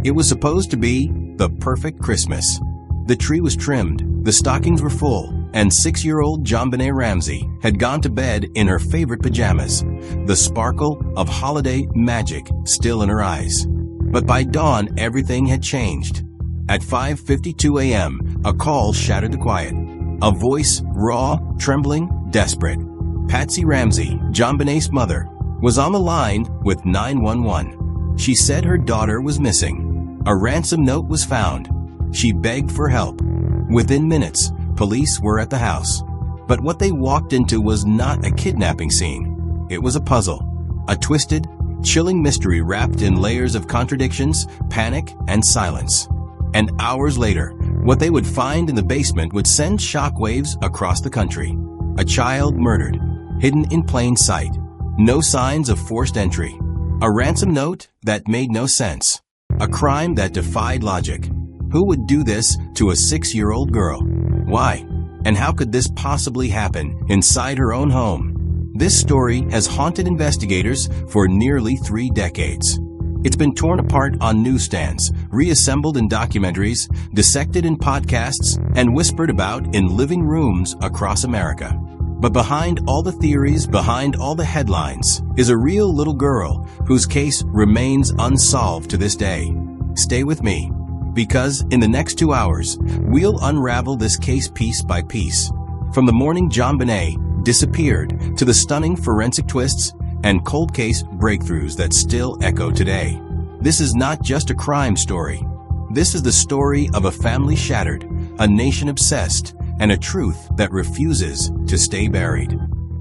It was supposed to be the perfect Christmas. The tree was trimmed, the stockings were full, and 6-year-old JonBenét Ramsey had gone to bed in her favorite pajamas, the sparkle of holiday magic still in her eyes. But by dawn, everything had changed. At 5:52 a.m., a call shattered the quiet. A voice, raw, trembling, desperate. Patsy Ramsey, JonBenét's mother, was on the line with 911. She said her daughter was missing. A ransom note was found. She begged for help. Within minutes, police were at the house. But what they walked into was not a kidnapping scene. It was a puzzle, a twisted, chilling mystery wrapped in layers of contradictions, panic, and silence. And hours later, what they would find in the basement would send shockwaves across the country. A child murdered, hidden in plain sight. No signs of forced entry. A ransom note that made no sense. A crime that defied logic. Who would do this to a 6-year-old girl? Why? And how could this possibly happen inside her own home? This story has haunted investigators for nearly 3 decades. It's been torn apart on newsstands, reassembled in documentaries, dissected in podcasts, and whispered about in living rooms across America. But behind all the theories, behind all the headlines, is a real little girl whose case remains unsolved to this day. Stay with me, because in the next 2 hours, we'll unravel this case piece by piece. From the morning JonBenét disappeared to the stunning forensic twists and cold case breakthroughs that still echo today. This is not just a crime story. This is the story of a family shattered, a nation obsessed, and a truth that refuses to stay buried.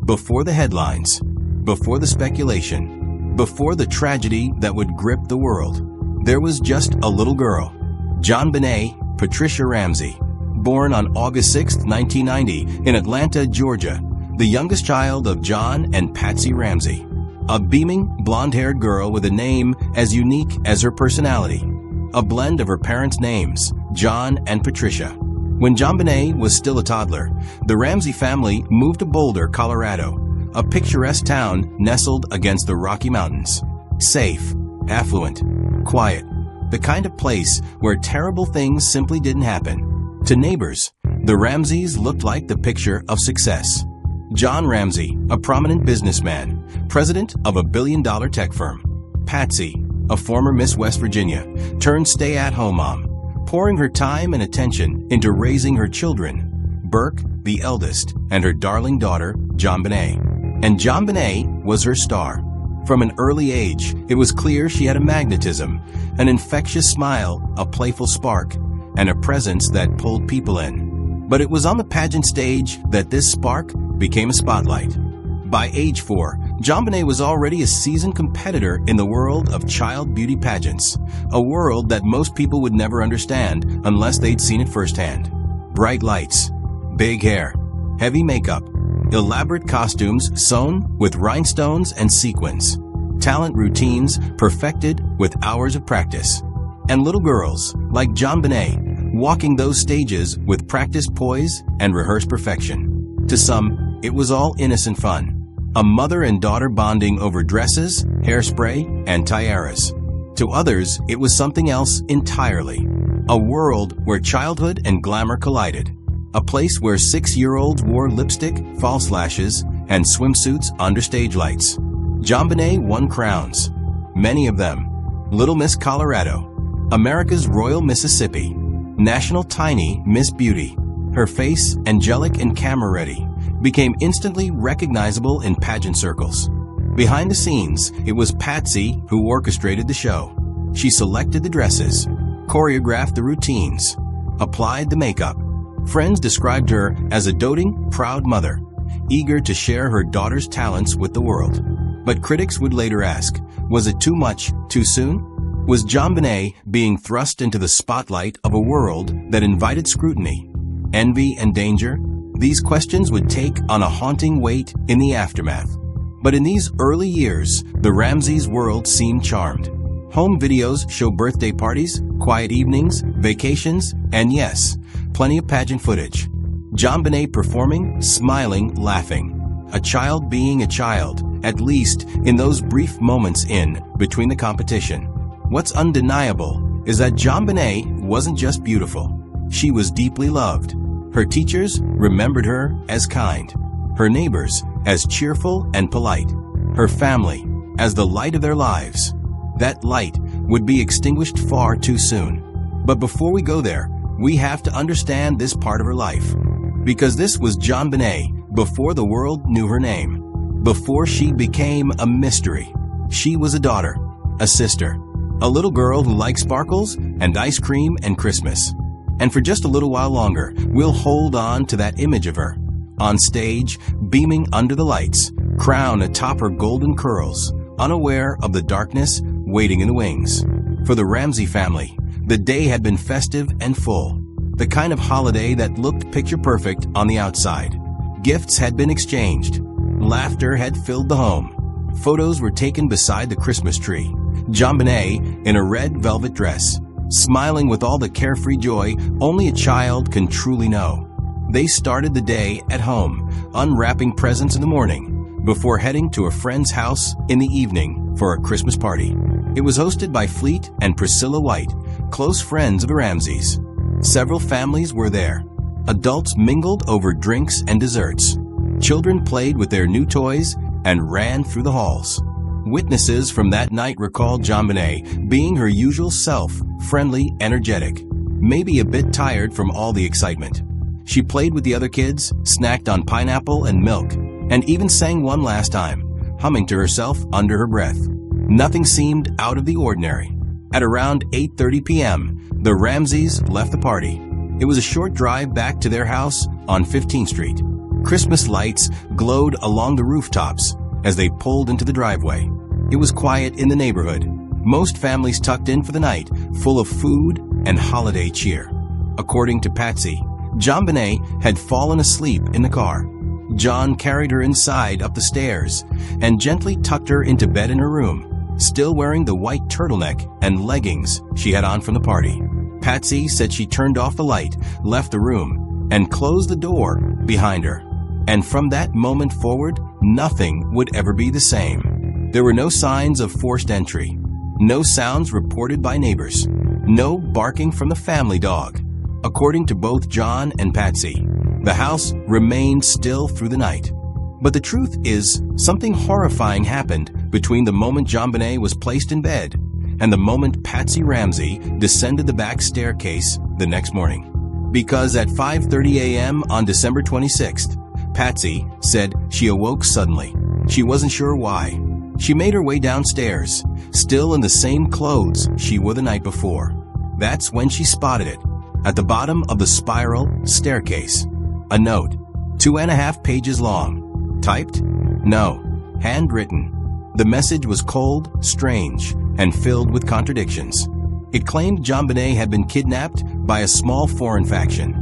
Before the headlines, before the speculation, before the tragedy that would grip the world, there was just a little girl, JonBenét Patricia Ramsey, born on August 6, 1990 in Atlanta, Georgia, the youngest child of John and Patsy Ramsey. A beaming, blonde-haired girl with a name as unique as her personality. A blend of her parents' names, John and Patricia. When JonBenét was still a toddler, the Ramsey family moved to Boulder, Colorado, a picturesque town nestled against the Rocky Mountains. Safe, affluent, quiet, the kind of place where terrible things simply didn't happen. To neighbors, the Ramseys looked like the picture of success. John Ramsey, a prominent businessman, president of a billion-dollar tech firm. Patsy, a former Miss West Virginia, turned stay-at-home mom, pouring her time and attention into raising her children, Burke, the eldest, and her darling daughter, JonBenét. And JonBenét was her star. From an early age, it was clear she had a magnetism, an infectious smile, a playful spark, and a presence that pulled people in. But it was on the pageant stage that this spark became a spotlight. By age 4, JonBenét was already a seasoned competitor in the world of child beauty pageants, a world that most people would never understand unless they'd seen it firsthand. Bright lights, big hair, heavy makeup, elaborate costumes sewn with rhinestones and sequins, talent routines perfected with hours of practice, and little girls like JonBenét walking those stages with practiced poise and rehearsed perfection. To some, it was all innocent fun. A mother and daughter bonding over dresses, hairspray, and tiaras. To others, it was something else entirely. A world where childhood and glamour collided. A place where 6-year-olds wore lipstick, false lashes, and swimsuits under stage lights. JonBenét won crowns. Many of them. Little Miss Colorado, America's Royal Mississippi, National Tiny Miss Beauty. Her face, angelic and camera-ready, became instantly recognizable in pageant circles. Behind the scenes, it was Patsy who orchestrated the show. She selected the dresses, choreographed the routines, applied the makeup. Friends described her as a doting, proud mother, eager to share her daughter's talents with the world. But critics would later ask, was it too much, too soon? Was JonBenét being thrust into the spotlight of a world that invited scrutiny, envy, and danger? These questions would take on a haunting weight in the aftermath. But in these early years, the Ramseys' world seemed charmed. Home videos show birthday parties, quiet evenings, vacations, and yes, plenty of pageant footage. JonBenét performing, smiling, laughing. A child being a child, at least in those brief moments in between the competition. What's undeniable is that JonBenét wasn't just beautiful. She was deeply loved. Her teachers remembered her as kind, her neighbors as cheerful and polite, her family as the light of their lives. That light would be extinguished far too soon. But before we go there, we have to understand this part of her life. Because this was JonBenét before the world knew her name, before she became a mystery. She was a daughter, a sister, a little girl who liked sparkles and ice cream and Christmas. And for just a little while longer, we'll hold on to that image of her, on stage, beaming under the lights, crown atop her golden curls, unaware of the darkness waiting in the wings. For the Ramsey family, the day had been festive and full, the kind of holiday that looked picture-perfect on the outside. Gifts had been exchanged. Laughter had filled the home. Photos were taken beside the Christmas tree. JonBenét in a red velvet dress, smiling with all the carefree joy only a child can truly know. They started the day at home, unwrapping presents in the morning, before heading to a friend's house in the evening for a Christmas party. It was hosted by Fleet and Priscilla White, close friends of the Ramseys. Several families were there. Adults mingled over drinks and desserts. Children played with their new toys and ran through the halls. Witnesses from that night recalled JonBenét being her usual self, friendly, energetic, maybe a bit tired from all the excitement. She played with the other kids, snacked on pineapple and milk, and even sang one last time, humming to herself under her breath. Nothing seemed out of the ordinary. At around 8:30 p.m., the Ramseys left the party. It was a short drive back to their house on 15th Street. Christmas lights glowed along the rooftops as they pulled into the driveway. It was quiet in the neighborhood. Most families tucked in for the night, full of food and holiday cheer. According to Patsy, JonBenét had fallen asleep in the car. John carried her inside up the stairs and gently tucked her into bed in her room, still wearing the white turtleneck and leggings she had on from the party. Patsy said she turned off the light, left the room, and closed the door behind her. And from that moment forward, nothing would ever be the same. There were no signs of forced entry, no sounds reported by neighbors, no barking from the family dog. According to both John and Patsy, the house remained still through the night. But the truth is, something horrifying happened between the moment JonBenét was placed in bed and the moment Patsy Ramsey descended the back staircase the next morning. Because at 5:30 a.m. on December 26th, Patsy said she awoke suddenly. She wasn't sure why. She made her way downstairs, still in the same clothes she wore the night before. That's when she spotted it. At the bottom of the spiral staircase, a note, 2.5 pages long. Typed? No. Handwritten. The message was cold, strange, and filled with contradictions. It claimed JonBenét had been kidnapped by a small foreign faction.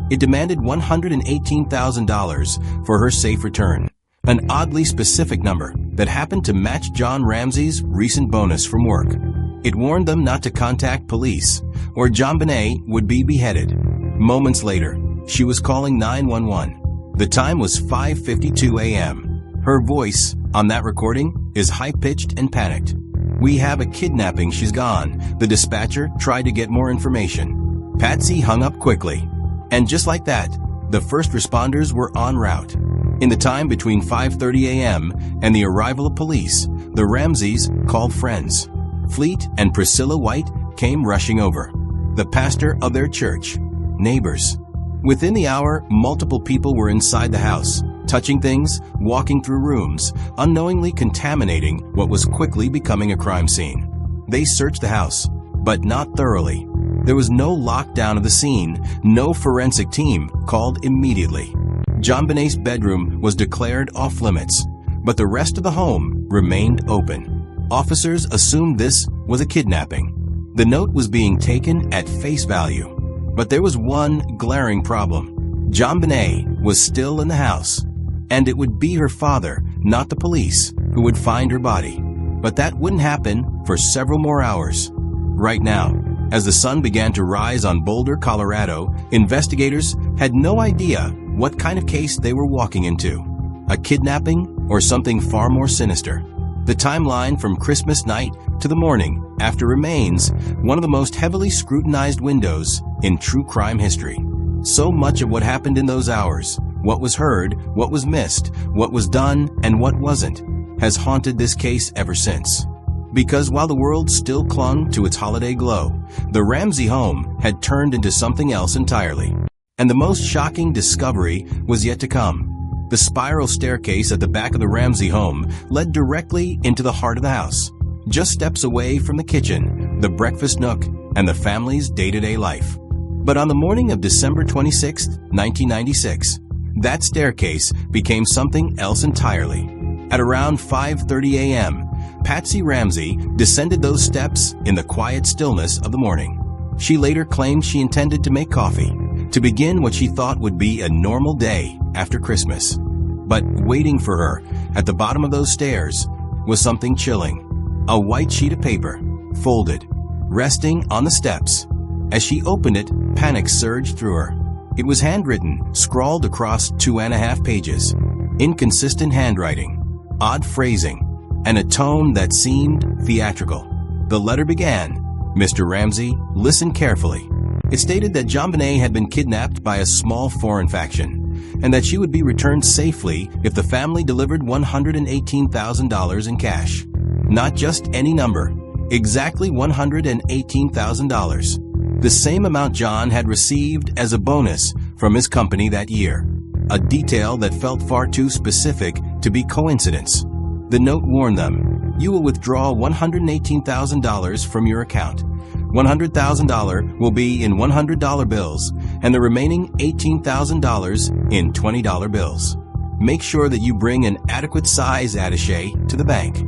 It demanded $118,000 for her safe return, an oddly specific number that happened to match John Ramsey's recent bonus from work. It warned them not to contact police, or JonBenét would be beheaded. Moments later, she was calling 911. The time was 5:52 a.m. Her voice on that recording is high-pitched and panicked. "We have a kidnapping, she's gone." The dispatcher tried to get more information. Patsy hung up quickly. And just like that, the first responders were en route. In the time between 5:30 a.m. and the arrival of police, the Ramseys called friends. Fleet and Priscilla White came rushing over. The pastor of their church, neighbors. Within the hour, multiple people were inside the house, touching things, walking through rooms, unknowingly contaminating what was quickly becoming a crime scene. They searched the house, but not thoroughly. There was no lockdown of the scene, no forensic team called immediately. JonBenét's bedroom was declared off limits, but the rest of the home remained open. Officers assumed this was a kidnapping. The note was being taken at face value. But there was one glaring problem. JonBenét was still in the house, and it would be her father, not the police, who would find her body. But that wouldn't happen for several more hours. Right now, as the sun began to rise on Boulder, Colorado, investigators had no idea what kind of case they were walking into. A kidnapping or something far more sinister. The timeline from Christmas night to the morning after remains one of the most heavily scrutinized windows in true crime history. So much of what happened in those hours, what was heard, what was missed, what was done, and what wasn't, has haunted this case ever since. Because while the world still clung to its holiday glow, the Ramsey home had turned into something else entirely. And the most shocking discovery was yet to come. The spiral staircase at the back of the Ramsey home led directly into the heart of the house, just steps away from the kitchen, the breakfast nook, and the family's day-to-day life. But on the morning of December 26, 1996, that staircase became something else entirely. At around 5:30 a.m., Patsy Ramsey descended those steps in the quiet stillness of the morning. She later claimed she intended to make coffee, to begin what she thought would be a normal day after Christmas. But waiting for her at the bottom of those stairs was something chilling. A white sheet of paper, folded, resting on the steps. As she opened it, panic surged through her. It was handwritten, scrawled across 2.5 pages. Inconsistent handwriting, odd phrasing, and a tone that seemed theatrical. The letter began, "Mr. Ramsey, listen carefully." It stated that JonBenét had been kidnapped by a small foreign faction, and that she would be returned safely if the family delivered $118,000 in cash. Not just any number, exactly $118,000. The same amount John had received as a bonus from his company that year, a detail that felt far too specific to be coincidence. The note warned them, "You will withdraw $118,000 from your account. $100,000 will be in $100 bills, and the remaining $18,000 in $20 bills. Make sure that you bring an adequate size attaché to the bank."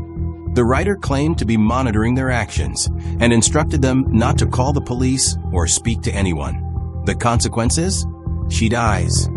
The writer claimed to be monitoring their actions and instructed them not to call the police or speak to anyone. The consequences? She dies.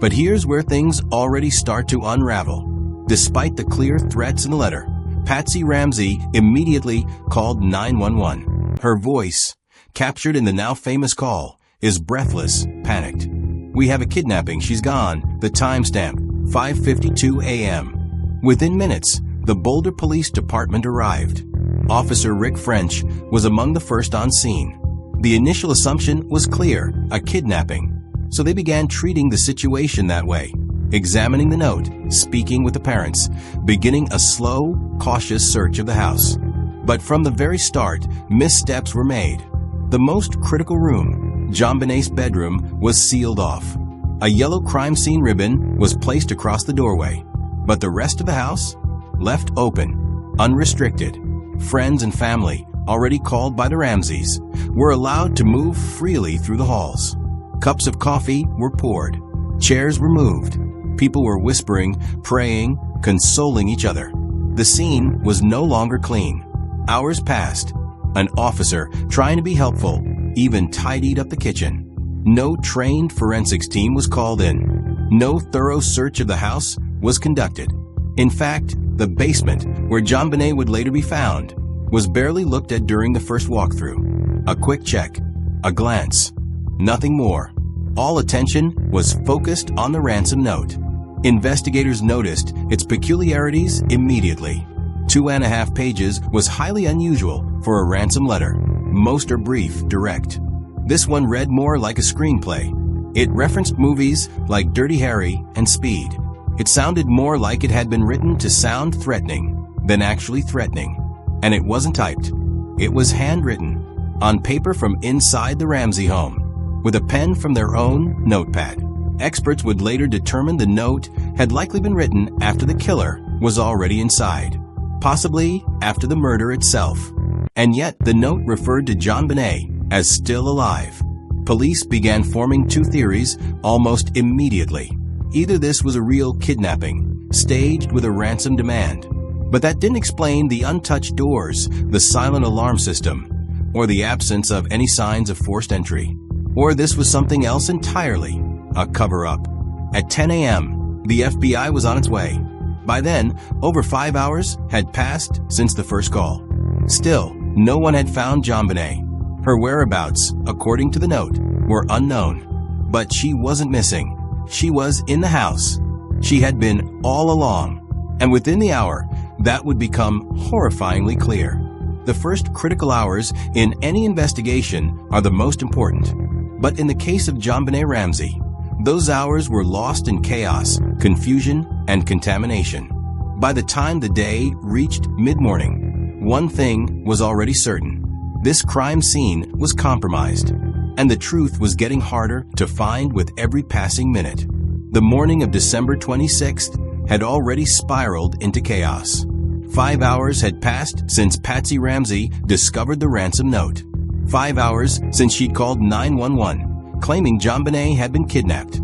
But here's where things already start to unravel. Despite the clear threats in the letter, Patsy Ramsey immediately called 911. Her voice, captured in the now famous call, is breathless, panicked. "We have a kidnapping. She's gone." The timestamp, 5:52 a.m. Within minutes, the Boulder Police Department arrived. Officer Rick French was among the first on scene. The initial assumption was clear, a kidnapping. So they began treating the situation that way, examining the note, speaking with the parents, beginning a slow, cautious search of the house. But from the very start, missteps were made. The most critical room, JonBenét's bedroom, was sealed off. A yellow crime scene ribbon was placed across the doorway. But the rest of the house? Left open, unrestricted. Friends and family, already called by the Ramseys, were allowed to move freely through the halls. Cups of coffee were poured. Chairs were moved. People were whispering, praying, consoling each other. The scene was no longer clean. Hours passed. An officer, trying to be helpful, even tidied up the kitchen. No trained forensics team was called in. No thorough search of the house was conducted. In fact, the basement, where JonBenét would later be found, was barely looked at during the first walkthrough. A quick check, a glance, nothing more. All attention was focused on the ransom note. Investigators noticed its peculiarities immediately. 2.5 pages was highly unusual for a ransom letter. Most are brief, direct. This one read more like a screenplay. It referenced movies like Dirty Harry and Speed. It sounded more like it had been written to sound threatening than actually threatening. And it wasn't typed. It was handwritten, on paper from inside the Ramsey home, with a pen from their own notepad. Experts would later determine the note had likely been written after the killer was already inside, possibly after the murder itself. And yet the note referred to JonBenét as still alive. Police began forming two theories almost immediately. Either this was a real kidnapping, staged with a ransom demand, but that didn't explain the untouched doors, the silent alarm system, or the absence of any signs of forced entry. Or this was something else entirely, a cover-up. At 10 a.m., the FBI was on its way. By then, over 5 hours had passed since the first call. Still, no one had found JonBenét. Her whereabouts, according to the note, were unknown. But she wasn't missing. She was in the house. She had been all along. And within the hour, that would become horrifyingly clear. The first critical hours in any investigation are the most important. But in the case of JonBenét Ramsey, those hours were lost in chaos, confusion, and contamination. By the time the day reached mid-morning, one thing was already certain. This crime scene was compromised, and the truth was getting harder to find with every passing minute. The morning of December 26th had already spiraled into chaos. 5 hours had passed since Patsy Ramsey discovered the ransom note. 5 hours since she'd called 911, claiming JonBenét had been kidnapped.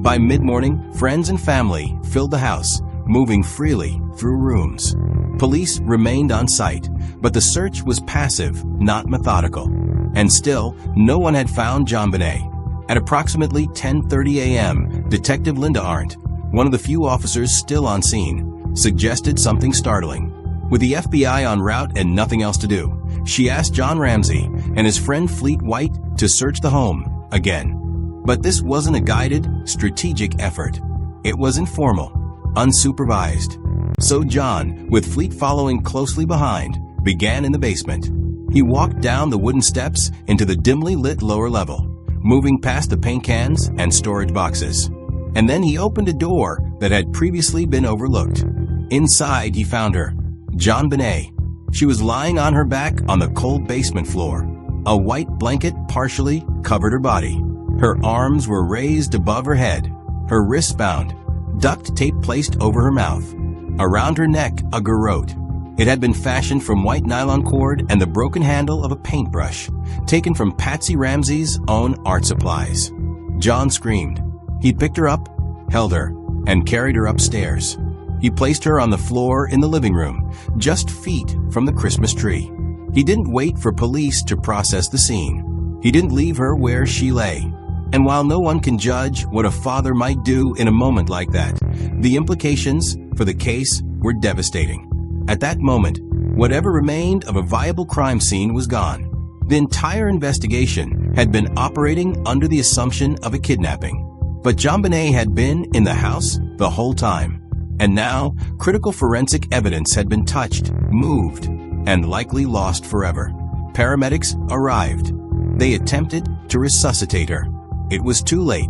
By mid-morning, friends and family filled the house, moving freely through rooms. Police remained on site, but the search was passive, not methodical. And still, no one had found JonBenét. At approximately 10:30 a.m., Detective Linda Arndt, one of the few officers still on scene, suggested something startling. With the FBI en route and nothing else to do, she asked John Ramsey and his friend Fleet White to search the home again. But this wasn't a guided, strategic effort. It was informal, unsupervised. So John, with Fleet following closely behind, began in the basement. He walked down the wooden steps into the dimly lit lower level, moving past the paint cans and storage boxes. And then he opened a door that had previously been overlooked. Inside, he found her, JonBenét. She was lying on her back on the cold basement floor. A white blanket partially covered her body. Her arms were raised above her head, her wrists bound, duct tape placed over her mouth. Around her neck, a garrote. It had been fashioned from white nylon cord and the broken handle of a paintbrush, taken from Patsy Ramsey's own art supplies. John screamed. He picked her up, held her, and carried her upstairs. He placed her on the floor in the living room, just feet from the Christmas tree. He didn't wait for police to process the scene. He didn't leave her where she lay. And while no one can judge what a father might do in a moment like that, the implications for the case were devastating. At that moment, whatever remained of a viable crime scene was gone. The entire investigation had been operating under the assumption of a kidnapping. But JonBenét had been in the house the whole time. And now, critical forensic evidence had been touched, moved, and likely lost forever. Paramedics arrived. They attempted to resuscitate her. It was too late.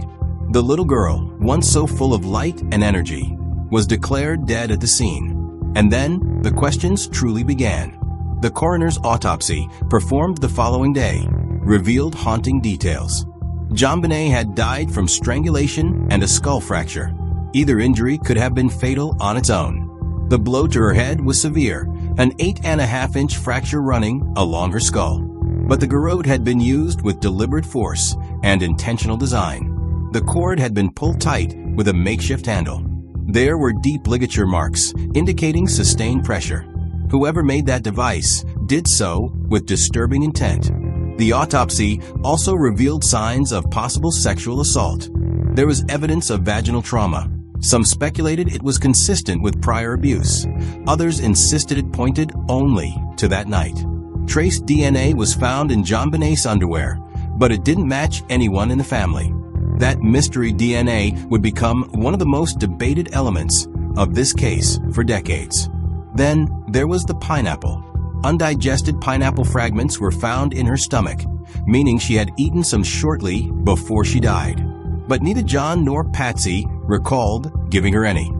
The little girl, once so full of light and energy, was declared dead at the scene. And then, the questions truly began. The coroner's autopsy, performed the following day, revealed haunting details. JonBenét had died from strangulation and a skull fracture. Either injury could have been fatal on its own. The blow to her head was severe, an 8.5-inch fracture running along her skull. But the garrote had been used with deliberate force and intentional design. The cord had been pulled tight with a makeshift handle. There were deep ligature marks, indicating sustained pressure. Whoever made that device did so with disturbing intent. The autopsy also revealed signs of possible sexual assault. There was evidence of vaginal trauma. Some speculated it was consistent with prior abuse. Others insisted it pointed only to that night. Trace DNA was found in JonBenét's underwear, but it didn't match anyone in the family. That mystery DNA would become one of the most debated elements of this case for decades. Then there was the pineapple. Undigested pineapple fragments were found in her stomach, meaning she had eaten some shortly before she died. But neither John nor Patsy recalled giving her any.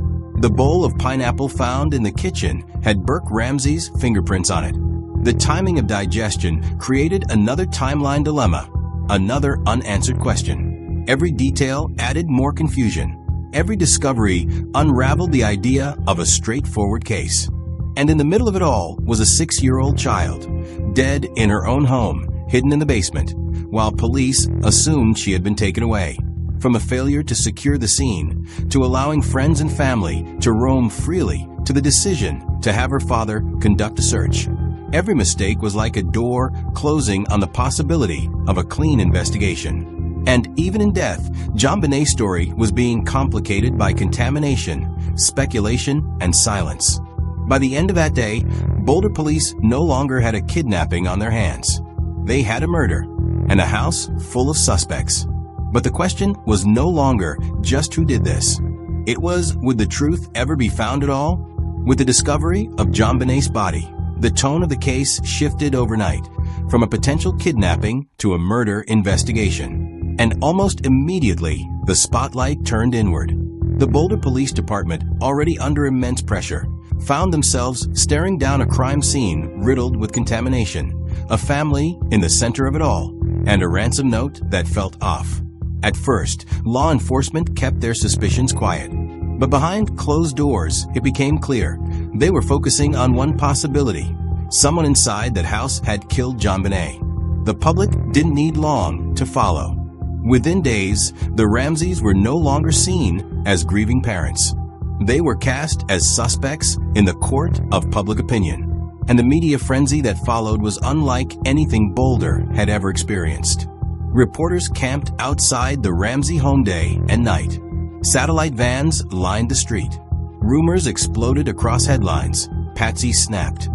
The bowl of pineapple found in the kitchen had Burke Ramsey's fingerprints on it. The timing of digestion created another timeline dilemma, another unanswered question. Every detail added more confusion. Every discovery unraveled the idea of a straightforward case. And in the middle of it all was a 6-year-old child, dead in her own home, hidden in the basement, while police assumed she had been taken away. From a failure to secure the scene, to allowing friends and family to roam freely, to the decision to have her father conduct a search. Every mistake was like a door closing on the possibility of a clean investigation. And even in death, JonBenét's story was being complicated by contamination, speculation, and silence. By the end of that day, Boulder police no longer had a kidnapping on their hands. They had a murder and a house full of suspects. But the question was no longer just who did this. It was, would the truth ever be found at all? With the discovery of JonBenét's body, The tone of the case shifted overnight, from a potential kidnapping to a murder investigation. And almost immediately, the spotlight turned inward. The Boulder Police Department, already under immense pressure, found themselves staring down a crime scene riddled with contamination, a family in the center of it all, and a ransom note that felt off. At first, law enforcement kept their suspicions quiet. But behind closed doors, it became clear they were focusing on one possibility. Someone inside that house had killed JonBenét. The public didn't need long to follow. Within days, the Ramseys were no longer seen as grieving parents. They were cast as suspects in the court of public opinion. And the media frenzy that followed was unlike anything Boulder had ever experienced. Reporters camped outside the Ramsey home day and night. Satellite vans lined the street. Rumors exploded across headlines. Patsy snapped.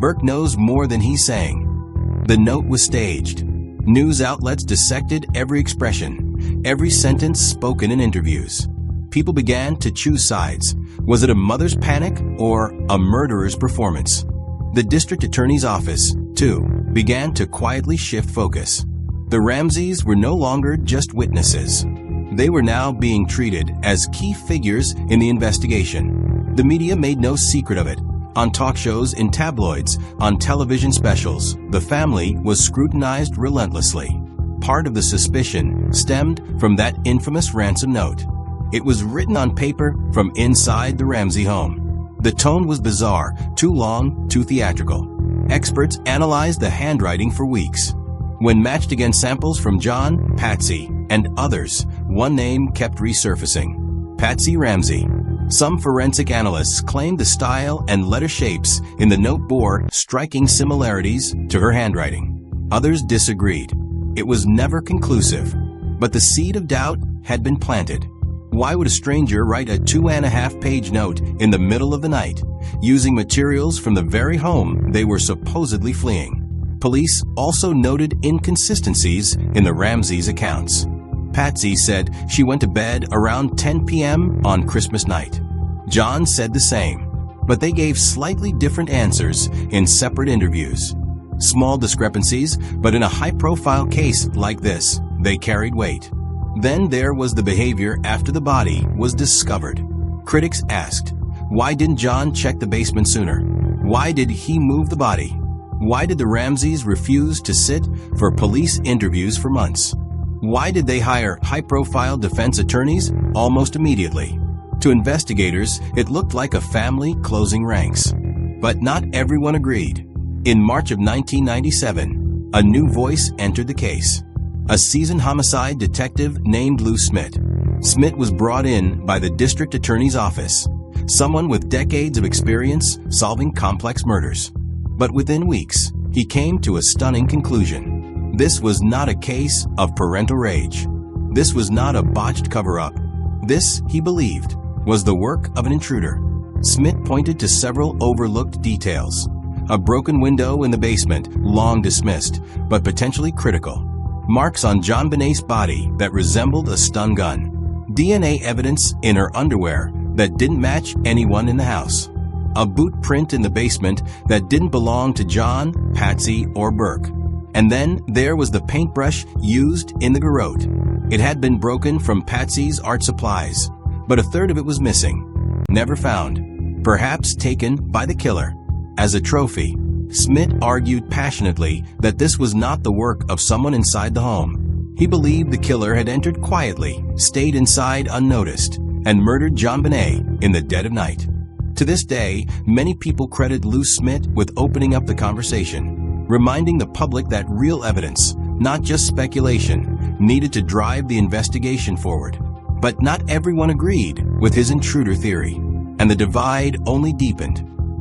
Burke knows more than he's saying. The note was staged. News outlets dissected every expression, every sentence spoken in interviews. People began to choose sides. Was it a mother's panic or a murderer's performance? The district attorney's office, too, began to quietly shift focus. The Ramseys were no longer just witnesses. They were now being treated as key figures in the investigation. The media made no secret of it. On talk shows, in tabloids, on television specials, the family was scrutinized relentlessly. Part of the suspicion stemmed from that infamous ransom note. It was written on paper from inside the Ramsey home. The tone was bizarre, too long, too theatrical. Experts analyzed the handwriting for weeks. When matched against samples from John, Patsy, and others, one name kept resurfacing: Patsy Ramsey. Some forensic analysts claimed the style and letter shapes in the note bore striking similarities to her handwriting. Others disagreed. It was never conclusive, but the seed of doubt had been planted. Why would a stranger write a 2.5-page note in the middle of the night, using materials from the very home they were supposedly fleeing? Police also noted inconsistencies in the Ramseys' accounts. Patsy said she went to bed around 10 p.m. on Christmas night. John said the same, but they gave slightly different answers in separate interviews. Small discrepancies, but in a high-profile case like this, they carried weight. Then there was the behavior after the body was discovered. Critics asked, why didn't John check the basement sooner? Why did he move the body? Why did the Ramseys refuse to sit for police interviews for months? Why did they hire high-profile defense attorneys almost immediately? To investigators, it looked like a family closing ranks. But not everyone agreed. In March of 1997, a new voice entered the case. A seasoned homicide detective named Lou Smith. Smith was brought in by the district attorney's office, someone with decades of experience solving complex murders. But within weeks, he came to a stunning conclusion. This was not a case of parental rage. This was not a botched cover-up. This, he believed, was the work of an intruder. Smith pointed to several overlooked details. A broken window in the basement, long dismissed, but potentially critical. Marks on JonBenét's body that resembled a stun gun. DNA evidence in her underwear that didn't match anyone in the house. A boot print in the basement that didn't belong to John, Patsy, or Burke. And then there was the paintbrush used in the garrote. It had been broken from Patsy's art supplies, but a third of it was missing. Never found. Perhaps taken by the killer. As a trophy, Smith argued passionately that this was not the work of someone inside the home. He believed the killer had entered quietly, stayed inside unnoticed, and murdered JonBenét in the dead of night. To this day, many people credit Lou Smith with opening up the conversation, reminding the public that real evidence, not just speculation, needed to drive the investigation forward. But not everyone agreed with his intruder theory, and the divide only deepened.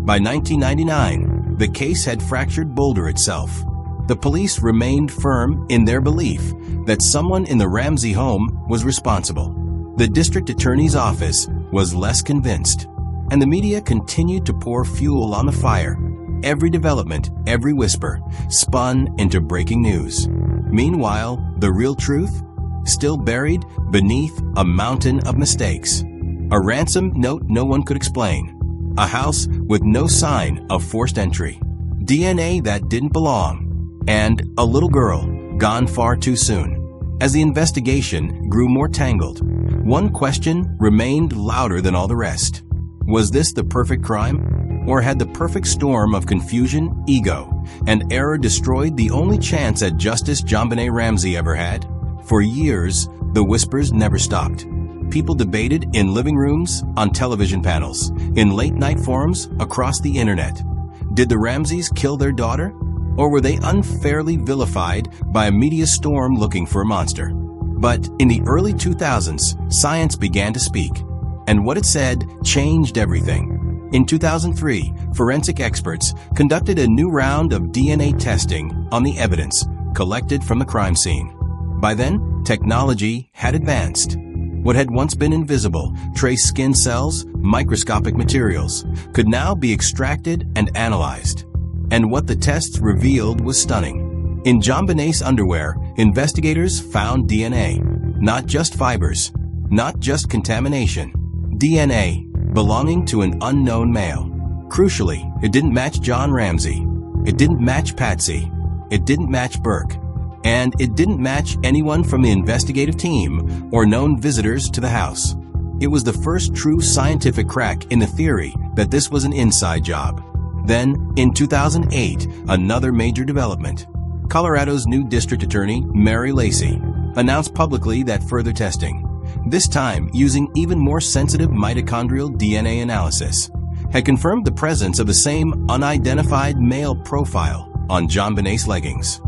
By 1999, the case had fractured Boulder itself. The police remained firm in their belief that someone in the Ramsey home was responsible. The district attorney's office was less convinced, and the media continued to pour fuel on the fire. Every development, every whisper, spun into breaking news. Meanwhile, the real truth? Still buried beneath a mountain of mistakes. A ransom note no one could explain. A house with no sign of forced entry. DNA that didn't belong, and a little girl gone far too soon. As the investigation grew more tangled, one question remained louder than all the rest. Was this the perfect crime? Or had the perfect storm of confusion, ego, and error destroyed the only chance at justice JonBenét Ramsey ever had? For years, the whispers never stopped. People debated in living rooms, on television panels, in late-night forums, across the internet. Did the Ramseys kill their daughter? Or were they unfairly vilified by a media storm looking for a monster? But in the early 2000s, science began to speak, and what it said changed everything. In 2003, forensic experts conducted a new round of DNA testing on the evidence collected from the crime scene. By then, technology had advanced. What had once been invisible, trace skin cells, microscopic materials, could now be extracted and analyzed. And what the tests revealed was stunning. In JonBenét's underwear, investigators found DNA. Not just fibers, not just contamination. DNA belonging to an unknown male. Crucially, it didn't match John Ramsey. It didn't match Patsy. It didn't match Burke. And it didn't match anyone from the investigative team or known visitors to the house. It was the first true scientific crack in the theory that this was an inside job. Then, in 2008, another major development. Colorado's new district attorney, Mary Lacey, announced publicly that further testing, this time using even more sensitive mitochondrial DNA analysis, had confirmed the presence of the same unidentified male profile on JonBenét's leggings.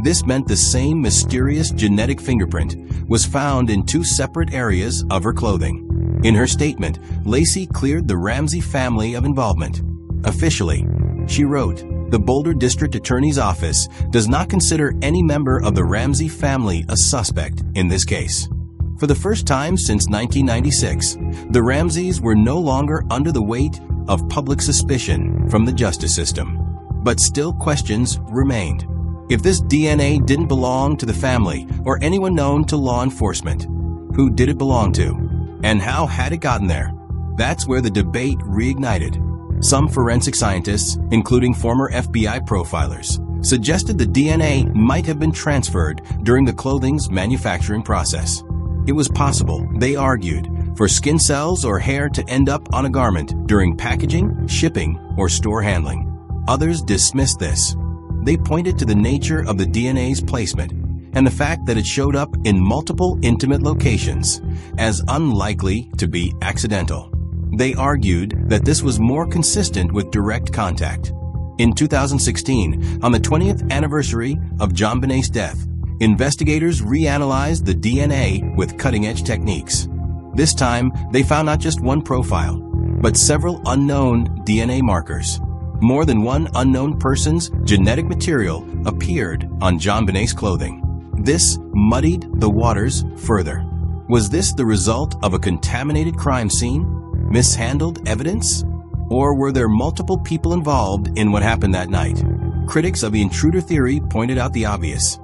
This meant the same mysterious genetic fingerprint was found in two separate areas of her clothing. In her statement, Lacey cleared the Ramsey family of involvement. Officially, she wrote, "The Boulder District Attorney's Office does not consider any member of the Ramsey family a suspect in this case." For the first time since 1996, the Ramseys were no longer under the weight of public suspicion from the justice system. But still questions remained. If this DNA didn't belong to the family or anyone known to law enforcement, who did it belong to? And how had it gotten there? That's where the debate reignited. Some forensic scientists, including former FBI profilers, suggested the DNA might have been transferred during the clothing's manufacturing process. It was possible, they argued, for skin cells or hair to end up on a garment during packaging, shipping, or store handling. Others dismissed this. They pointed to the nature of the DNA's placement and the fact that it showed up in multiple intimate locations as unlikely to be accidental. They argued that this was more consistent with direct contact. In 2016, on the 20th anniversary of JonBenét's death, investigators reanalyzed the DNA with cutting-edge techniques. This time, they found not just one profile, but several unknown DNA markers. More than one unknown person's genetic material appeared on JonBenét's clothing. This muddied the waters further. Was this the result of a contaminated crime scene? Mishandled evidence? Or were there multiple people involved in what happened that night? Critics of the intruder theory pointed out the obvious.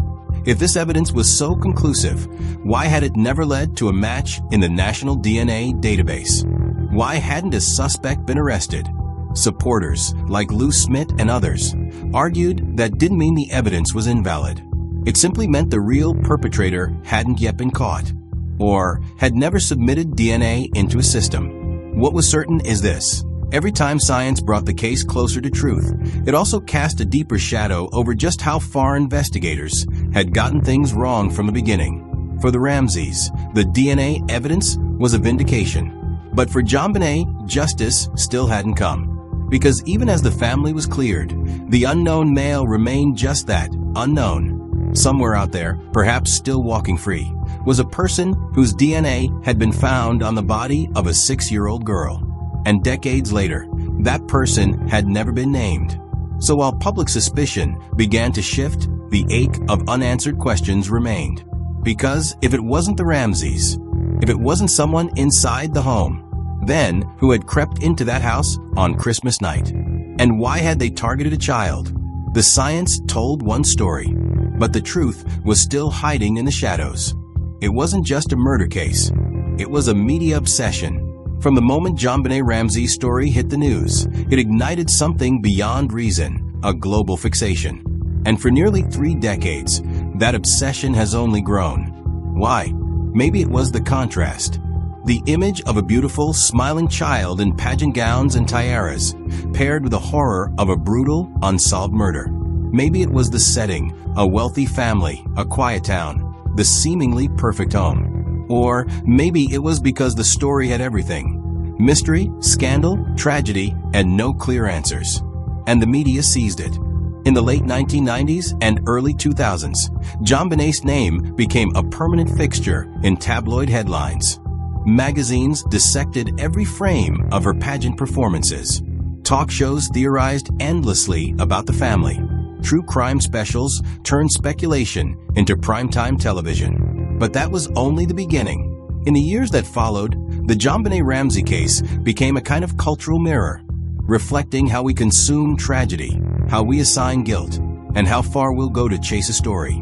If this evidence was so conclusive, why had it never led to a match in the National DNA Database? Why hadn't a suspect been arrested? Supporters, like Lou Smith and others, argued that didn't mean the evidence was invalid. It simply meant the real perpetrator hadn't yet been caught, or had never submitted DNA into a system. What was certain is this: every time science brought the case closer to truth, it also cast a deeper shadow over just how far investigators had gotten things wrong from the beginning. For the Ramseys, the DNA evidence was a vindication. But for JonBenét, justice still hadn't come. Because even as the family was cleared, the unknown male remained just that, unknown. Somewhere out there, perhaps still walking free, was a person whose DNA had been found on the body of a 6-year-old girl. And decades later, that person had never been named. So while public suspicion began to shift, the ache of unanswered questions remained. Because if it wasn't the Ramseys, if it wasn't someone inside the home, then who had crept into that house on Christmas night? And why had they targeted a child? The science told one story, but the truth was still hiding in the shadows. It wasn't just a murder case. It was a media obsession. From the moment JonBenét Ramsey's story hit the news, it ignited something beyond reason, a global fixation. And for nearly 3 decades, that obsession has only grown. Why? Maybe it was the contrast. The image of a beautiful, smiling child in pageant gowns and tiaras, paired with the horror of a brutal, unsolved murder. Maybe it was the setting, a wealthy family, a quiet town, the seemingly perfect home. Or maybe it was because the story had everything: mystery, scandal, tragedy, and no clear answers. And the media seized it. In the late 1990s and early 2000s, JonBenét's name became a permanent fixture in tabloid headlines. Magazines dissected every frame of her pageant performances. Talk shows theorized endlessly about the family. True crime specials turned speculation into primetime television. But that was only the beginning. In the years that followed, the JonBenét Ramsey case became a kind of cultural mirror, reflecting how we consume tragedy, how we assign guilt, and how far we'll go to chase a story.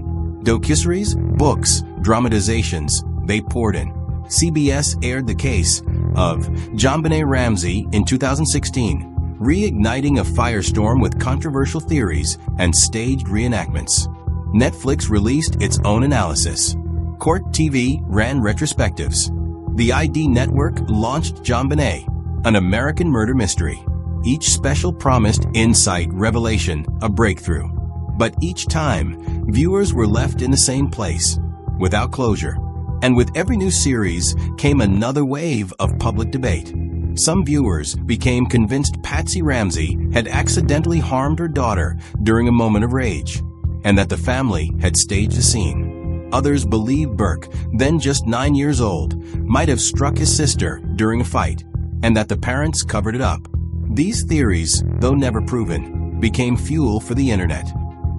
Documentaries, books, dramatizations, they poured in. CBS aired the case of JonBenét Ramsey in 2016, reigniting a firestorm with controversial theories and staged reenactments. Netflix released its own analysis. Court TV ran retrospectives. The ID Network launched JonBenét, an American murder mystery. Each special promised insight, revelation, a breakthrough. But each time, viewers were left in the same place, without closure. And with every new series came another wave of public debate. Some viewers became convinced Patsy Ramsey had accidentally harmed her daughter during a moment of rage, and that the family had staged a scene. Others believed Burke, then just 9 years old, might have struck his sister during a fight, and that the parents covered it up. These theories, though never proven, became fuel for the internet.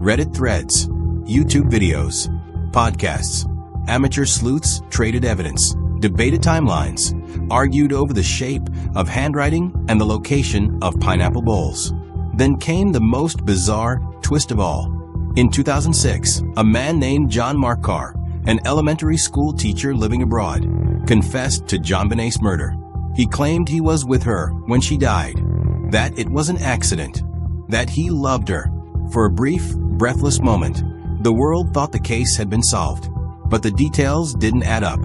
Reddit threads, YouTube videos, podcasts. Amateur sleuths traded evidence, debated timelines, argued over the shape of handwriting and the location of pineapple bowls. Then came the most bizarre twist of all. In 2006, a man named John Markar, an elementary school teacher living abroad, confessed to JonBenét's murder. He claimed he was with her when she died, that it was an accident, that he loved her. For a brief, breathless moment, the world thought the case had been solved. But the details didn't add up.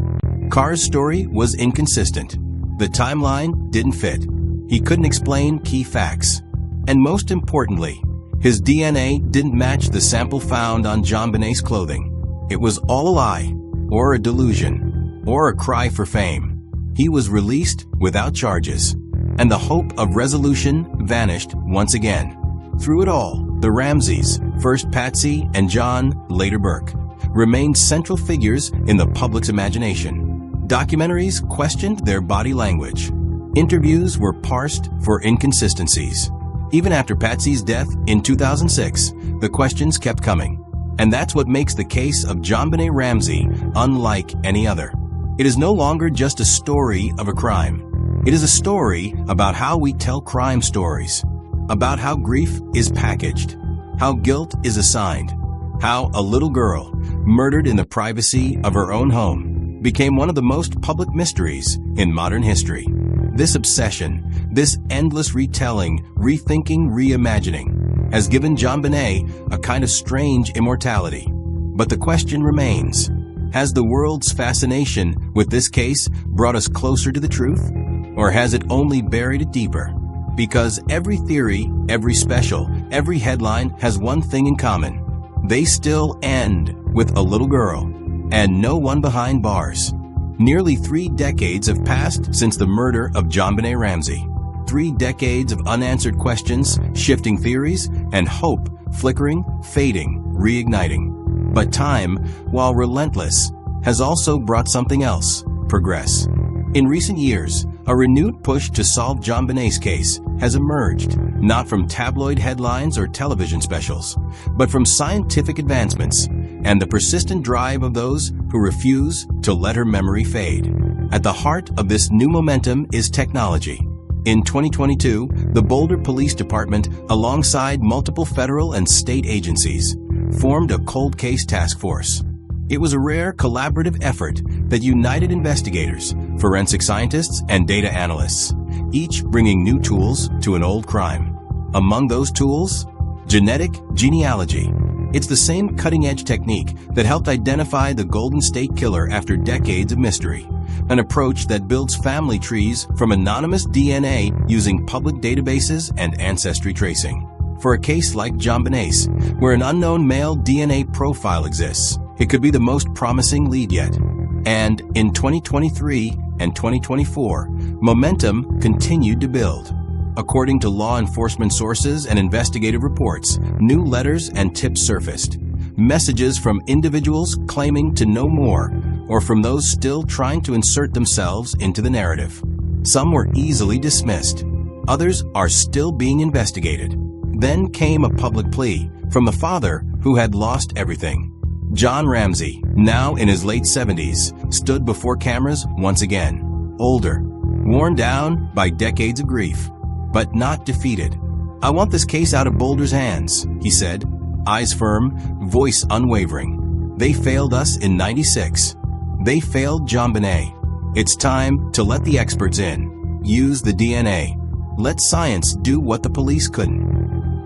Carr's story was inconsistent. The timeline didn't fit. He couldn't explain key facts. And most importantly, his DNA didn't match the sample found on JonBenét's clothing. It was all a lie, or a delusion, or a cry for fame. He was released without charges, and the hope of resolution vanished once again. Through it all, the Ramseys, first Patsy and John, later Burke, remained central figures in the public's imagination. Documentaries questioned their body language. Interviews were parsed for inconsistencies. Even after Patsy's death in 2006, the questions kept coming. And that's what makes the case of JonBenét Ramsey unlike any other. It is no longer just a story of a crime. It is a story about how we tell crime stories, about how grief is packaged, how guilt is assigned, how a little girl, murdered in the privacy of her own home, became one of the most public mysteries in modern history. This obsession, this endless retelling, rethinking, reimagining, has given JonBenét a kind of strange immortality. But the question remains, has the world's fascination with this case brought us closer to the truth? Or has it only buried it deeper? Because every theory, every special, every headline has one thing in common. They still end with a little girl, and no one behind bars. Nearly 3 decades have passed since the murder of JonBenét Ramsey. 3 decades of unanswered questions, shifting theories, and hope flickering, fading, reigniting. But time, while relentless, has also brought something else: progress. In recent years, a renewed push to solve JonBenét's case has emerged, not from tabloid headlines or television specials, but from scientific advancements and the persistent drive of those who refuse to let her memory fade. At the heart of this new momentum is technology. In 2022, the Boulder Police Department, alongside multiple federal and state agencies, formed a cold case task force. It was a rare collaborative effort that united investigators, forensic scientists, and data analysts, each bringing new tools to an old crime. Among those tools, genetic genealogy. It's the same cutting-edge technique that helped identify the Golden State Killer after decades of mystery. An approach that builds family trees from anonymous DNA using public databases and ancestry tracing. For a case like JonBenét's, where an unknown male DNA profile exists, it could be the most promising lead yet. And in 2023 and 2024, momentum continued to build. According to law enforcement sources and investigative reports, new letters and tips surfaced. Messages from individuals claiming to know more, or from those still trying to insert themselves into the narrative. Some were easily dismissed. Others are still being investigated. Then came a public plea from the father who had lost everything. John Ramsey, now in his late 70s, stood before cameras once again. Older, worn down by decades of grief, but not defeated. "I want this case out of Boulder's hands," he said, eyes firm, voice unwavering. "They failed us in '96. They failed JonBenét. It's time to let the experts in. Use the DNA. Let science do what the police couldn't."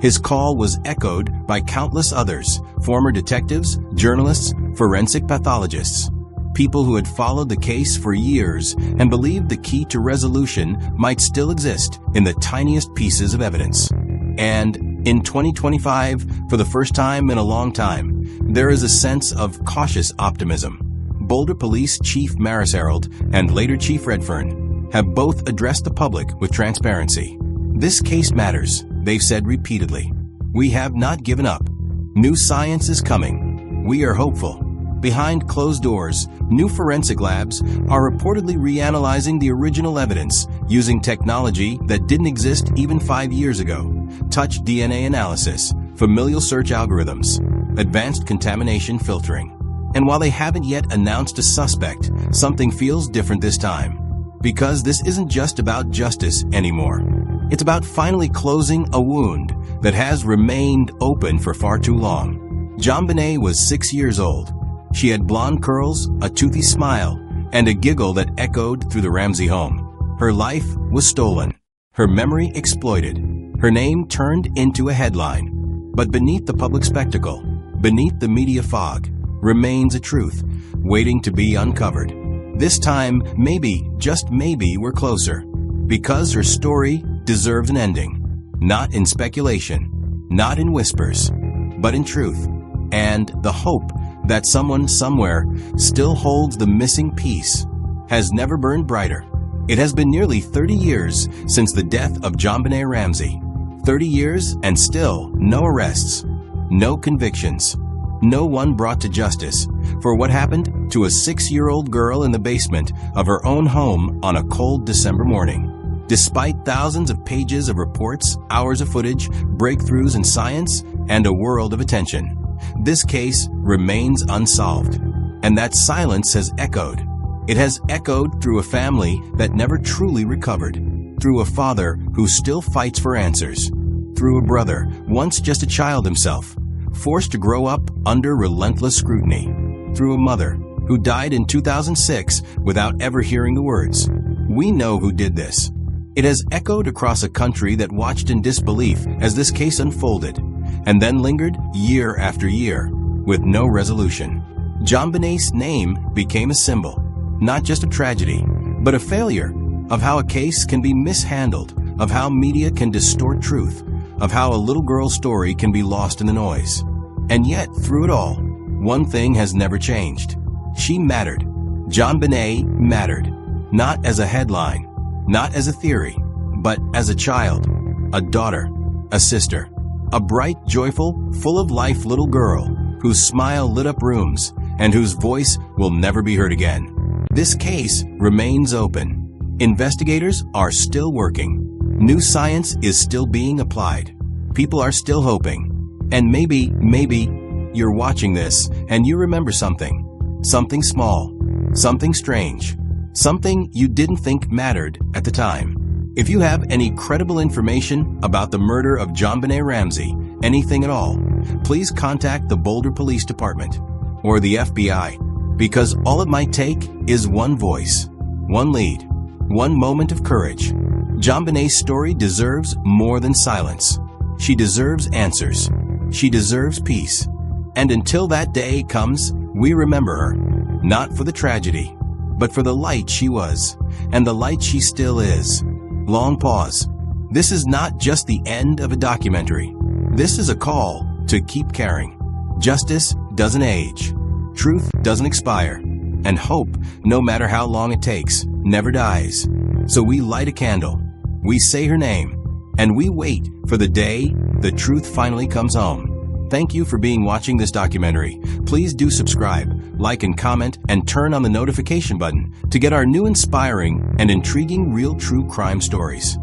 His call was echoed by countless others, former detectives, journalists, forensic pathologists, people who had followed the case for years and believed the key to resolution might still exist in the tiniest pieces of evidence. And in 2025, for the first time in a long time, there is a sense of cautious optimism. Boulder Police Chief Maris Harold and later Chief Redfern have both addressed the public with transparency. "This case matters," they've said repeatedly. "We have not given up. New science is coming. We are hopeful." Behind closed doors, new forensic labs are reportedly reanalyzing the original evidence using technology that didn't exist even 5 years ago. Touch DNA analysis, familial search algorithms, advanced contamination filtering. And while they haven't yet announced a suspect, something feels different this time. Because this isn't just about justice anymore. It's about finally closing a wound that has remained open for far too long. JonBenét was 6 years old. She had blonde curls, a toothy smile, and a giggle that echoed through the Ramsey home. Her life was stolen, her memory exploited, her name turned into a headline. But beneath the public spectacle, beneath the media fog, remains a truth waiting to be uncovered. This time, maybe, just maybe, we're closer. Because her story deserves an ending. Not in speculation, not in whispers, but in truth. And the hope that someone somewhere still holds the missing piece has never burned brighter. It has been nearly 30 years since the death of JonBenét Ramsey. 30 years and still no arrests, no convictions, no one brought to justice for what happened to a 6-year-old girl in the basement of her own home on a cold December morning. Despite thousands of pages of reports, hours of footage, breakthroughs in science, and a world of attention, this case remains unsolved. And that silence has echoed. It has echoed through a family that never truly recovered, through a father who still fights for answers, through a brother, once just a child himself, forced to grow up under relentless scrutiny, through a mother who died in 2006 without ever hearing the words, "We know who did this." It has echoed across a country that watched in disbelief as this case unfolded, and then lingered year after year with no resolution. JonBenét's name became a symbol, not just of tragedy, but a failure, of how a case can be mishandled, of how media can distort truth, of how a little girl's story can be lost in the noise. And yet, through it all, one thing has never changed. She mattered. JonBenét mattered. Not as a headline, not as a theory, but as a child, a daughter, a sister, a bright, joyful, full of life little girl whose smile lit up rooms and whose voice will never be heard again. This case remains open. Investigators are still working. New science is still being applied. People are still hoping. And maybe you're watching this and you remember something. Something small, something strange, something you didn't think mattered at the time. If you have any credible information about the murder of JonBenét Ramsey, anything at all, please contact the Boulder Police Department or the FBI, because all it might take is one voice, one lead, one moment of courage. JonBenét's story deserves more than silence. She deserves answers. She deserves peace. And until that day comes, we remember her, not for the tragedy, but for the light she was, and the light she still is. Long pause. This is not just the end of a documentary. This is a call to keep caring. Justice doesn't age. Truth doesn't expire. And hope, no matter how long it takes, never dies. So we light a candle. We say her name. And we wait for the day the truth finally comes home. Thank you for watching this documentary. Please do subscribe, like and comment, and turn on the notification button to get our new inspiring and intriguing real true crime stories.